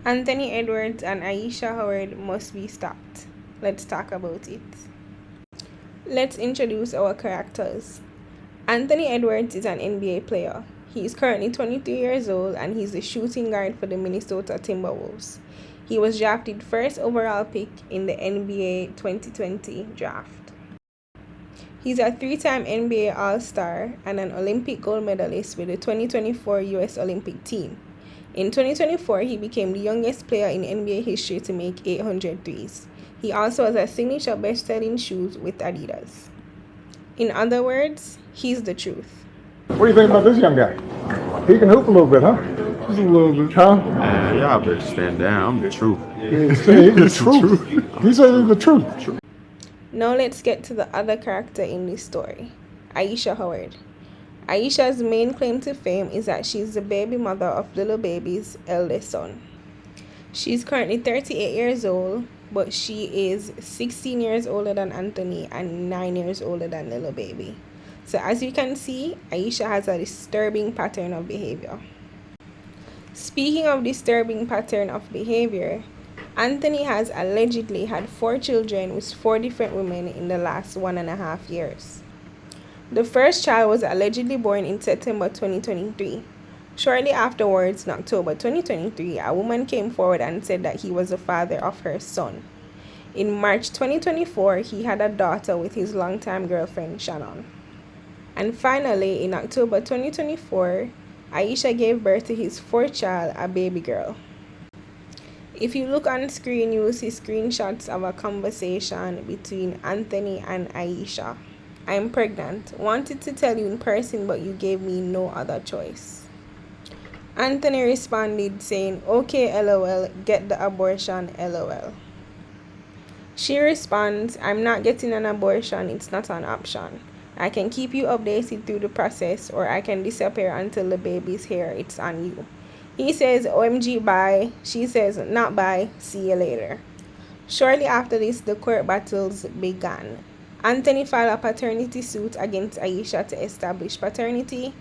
Anthony Edwards and Ayesha Howard must be stopped. Let's talk about it. Let's introduce our characters. Anthony Edwards is an NBA player. He is currently 23 years old and he's the shooting guard for the Minnesota Timberwolves. He was drafted first overall pick in the NBA 2020 draft. He's a three-time NBA All-Star and an Olympic gold medalist with the 2024 US Olympic team. In 2024, he became the youngest player in NBA history to make 800 threes. He also has a signature best-selling shoes with Adidas. In other words, he's the truth. What do you think about this young guy? He can hoop a little bit, huh? Just a little bit. Huh? Y'all better stand down. I'm the truth. He's the truth. He said he's the truth. Now let's get to the other character in this story, Ayesha Howard. Ayesha's main claim to fame is that she's the baby mother of Lil Baby's eldest son. She's currently 38 years old, but she is 16 years older than Anthony and 9 years older than Lil Baby. So as you can see, Ayesha has a disturbing pattern of behavior. Speaking of disturbing pattern of behavior, Anthony has allegedly had 4 children with 4 different women in the last 1.5 years. The first child was allegedly born in September 2023. Shortly afterwards, in October 2023, a woman came forward and said that he was the father of her son. In March 2024, he had a daughter with his longtime girlfriend, Shannon. And finally, in October 2024, Ayesha gave birth to his 4th child, a baby girl. If you look on screen, you will see screenshots of a conversation between Anthony and Ayesha. I'm pregnant. Wanted to tell you in person, but you gave me no other choice. Anthony responded saying, okay, LOL, get the abortion, LOL. She responds, I'm not getting an abortion, it's not an option. I can keep you updated through the process, or I can disappear until the baby's here, it's on you. He says, OMG, bye. She says, not bye, see you later. Shortly after this, the court battles began. Anthony filed a paternity suit against Ayesha to establish paternity.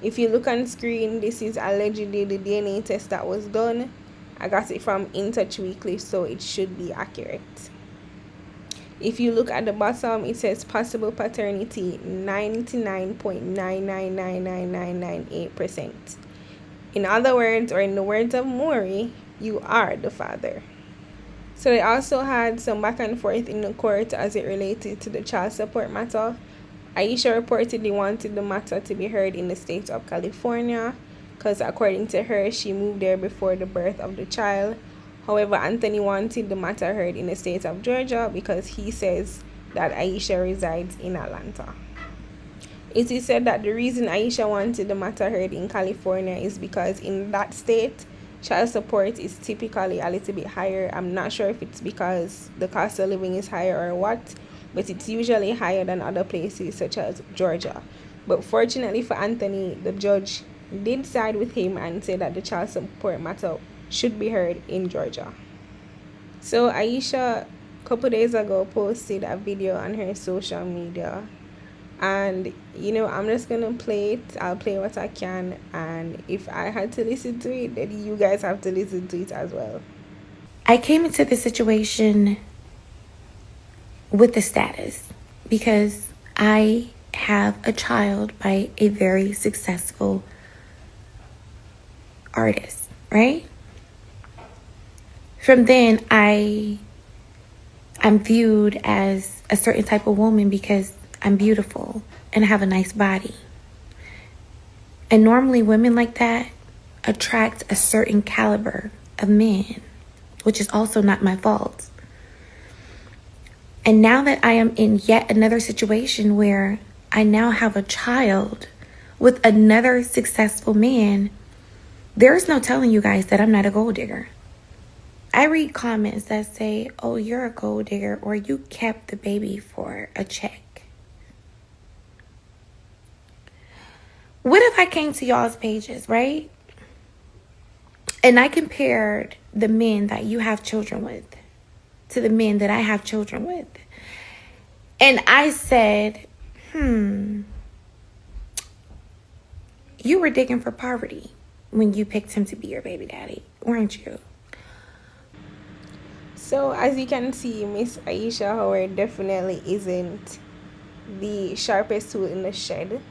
If you look on screen, this is allegedly the DNA test that was done. I got it from In Touch Weekly, so it should be accurate. If you look at the bottom, it says possible paternity 99.9999998%. In other words, or in the words of Maury, you are the father. So they also had some back and forth in the court as it related to the child support matter. Ayesha reportedly wanted the matter to be heard in the state of California because according to her, she moved there before the birth of the child. However, Anthony wanted the matter heard in the state of Georgia because he says that Ayesha resides in Atlanta. It is said that the reason Ayesha wanted the matter heard in California is because in that state, child support is typically a little bit higher. I'm not sure if it's because the cost of living is higher or what, but it's usually higher than other places such as Georgia. But fortunately for Anthony, the judge did side with him and said that the child support matter should be heard in Georgia. So Ayesha, a couple days ago, posted a video on her social media. And, I'm just going to play it. I'll play what I can. And if I had to listen to it, then you guys have to listen to it as well. I came into this situation with the status because I have a child by a very successful artist, right? From then, I'm viewed as a certain type of woman because I'm beautiful and I have a nice body. And normally women like that attract a certain caliber of men, which is also not my fault. And now that I am in yet another situation where I now have a child with another successful man, there's no telling you guys that I'm not a gold digger. I read comments that say, oh, you're a gold digger, or you kept the baby for a check. What if I came to y'all's pages, right? And I compared the men that you have children with to the men that I have children with. And I said, you were digging for poverty when you picked him to be your baby daddy, weren't you? So as you can see, Miss Ayesha Howard definitely isn't the sharpest tool in the shed.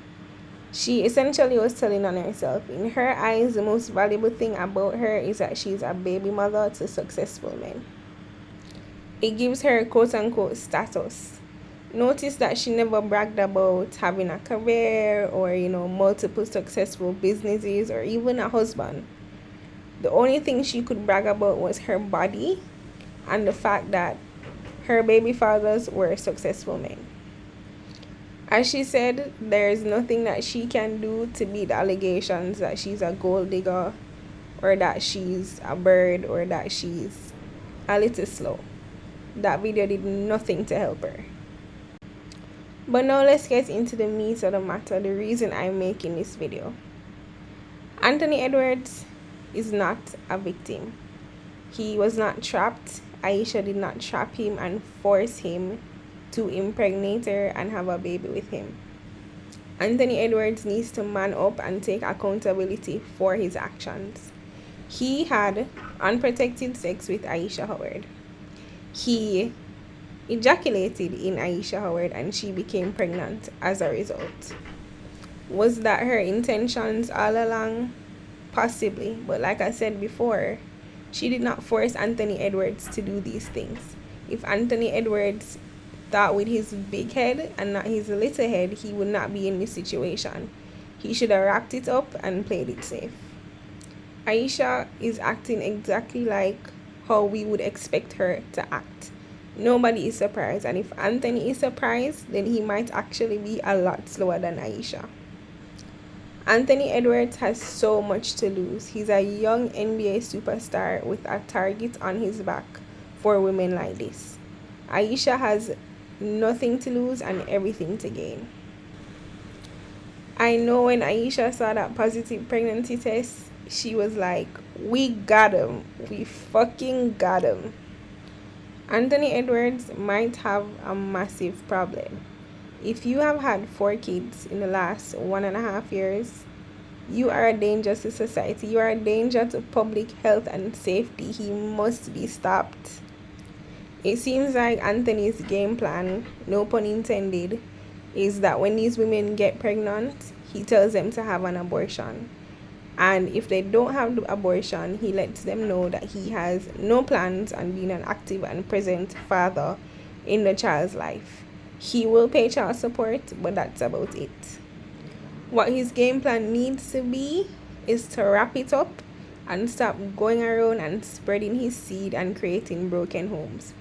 She essentially was telling on herself. In her eyes, the most valuable thing about her is that she's a baby mother to successful men. It gives her quote unquote status. Notice that she never bragged about having a career or, multiple successful businesses or even a husband. The only thing she could brag about was her body and the fact that her baby fathers were successful men. As she said, there is nothing that she can do to beat the allegations that she's a gold digger or that she's a bird or that she's a little slow. That video did nothing to help her. But now let's get into the meat of the matter, the reason I'm making this video. Anthony Edwards is not a victim. He was not trapped. Ayesha did not trap him and force him to impregnate her and have a baby with him. Anthony Edwards needs to man up and take accountability for his actions. He had unprotected sex with Ayesha Howard. He ejaculated in Ayesha Howard and she became pregnant as a result. Was that her intentions all along? Possibly, but like I said before, she did not force Anthony Edwards to do these things. If Anthony Edwards thought with his big head and not his little head, he would not be in this situation. He should have wrapped it up and played it safe. Ayesha is acting exactly like how we would expect her to act. Nobody is surprised, and if Anthony is surprised, then he might actually be a lot slower than Ayesha. Anthony Edwards has so much to lose. He's a young NBA superstar with a target on his back for women like this. Ayesha has nothing to lose and everything to gain. I know when Ayesha saw that positive pregnancy test, she was like, we got him. We fucking got him. Anthony Edwards might have a massive problem. If you have had 4 kids in the last 1.5 years, you are a danger to society. You are a danger to public health and safety. He must be stopped. It seems like Anthony's game plan, no pun intended, is that when these women get pregnant, he tells them to have an abortion. And if they don't have the abortion, he lets them know that he has no plans on being an active and present father in the child's life. He will pay child support, but that's about it. What his game plan needs to be is to wrap it up and stop going around and spreading his seed and creating broken homes.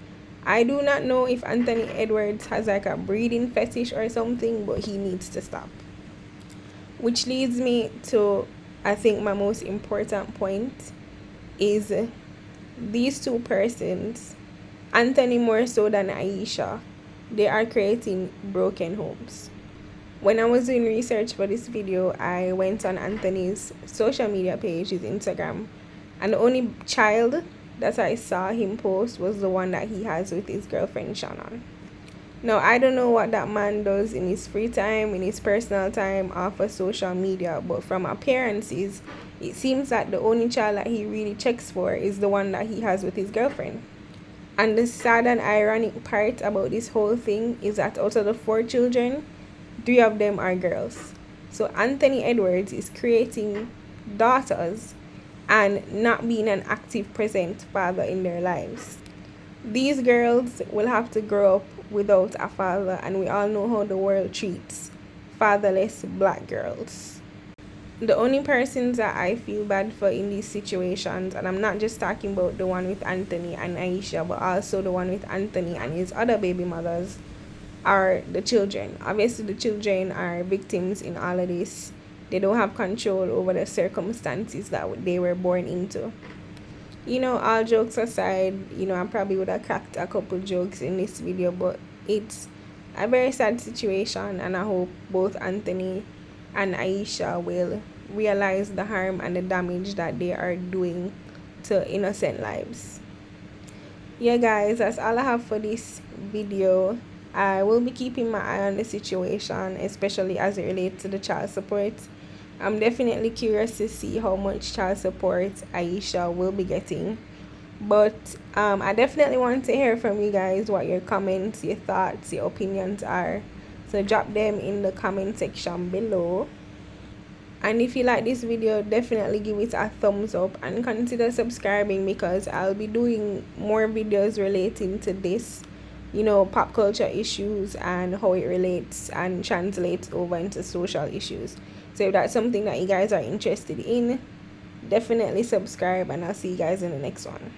I do not know if Anthony Edwards has like a breeding fetish or something, but he needs to stop. Which leads me to, I think, my most important point is these two persons, Anthony more so than Ayesha, they are creating broken homes. When I was doing research for this video, I went on Anthony's social media page, his Instagram, and the only child that I saw him post was the one that he has with his girlfriend Shannon. Now, I don't know what that man does in his free time, in his personal time, off of social media, but from appearances, it seems that the only child that he really checks for is the one that he has with his girlfriend. And the sad and ironic part about this whole thing is that out of the 4 children, 3 of them are girls. So Anthony Edwards is creating daughters and not being an active, present father in their lives. These girls will have to grow up without a father, and we all know how the world treats fatherless black girls. The only persons that I feel bad for in these situations, and I'm not just talking about the one with Anthony and Ayesha, but also the one with Anthony and his other baby mothers, are the children. Obviously, the children are victims in all of this. They don't have control over the circumstances that they were born into. All jokes aside, I probably would have cracked a couple jokes in this video, but it's a very sad situation, and I hope both Anthony and Ayesha will realize the harm and the damage that they are doing to innocent lives. Yeah, guys, that's all I have for this video. I will be keeping my eye on the situation, especially as it relates to the child support. I'm definitely curious to see how much child support Ayesha will be getting. But I definitely want to hear from you guys what your comments, your thoughts, your opinions are. So drop them in the comment section below. And if you like this video, definitely give it a thumbs up and consider subscribing, because I'll be doing more videos relating to this, you know, pop culture issues and how it relates and translates over into social issues. So if that's something that you guys are interested in, definitely subscribe, and I'll see you guys in the next one.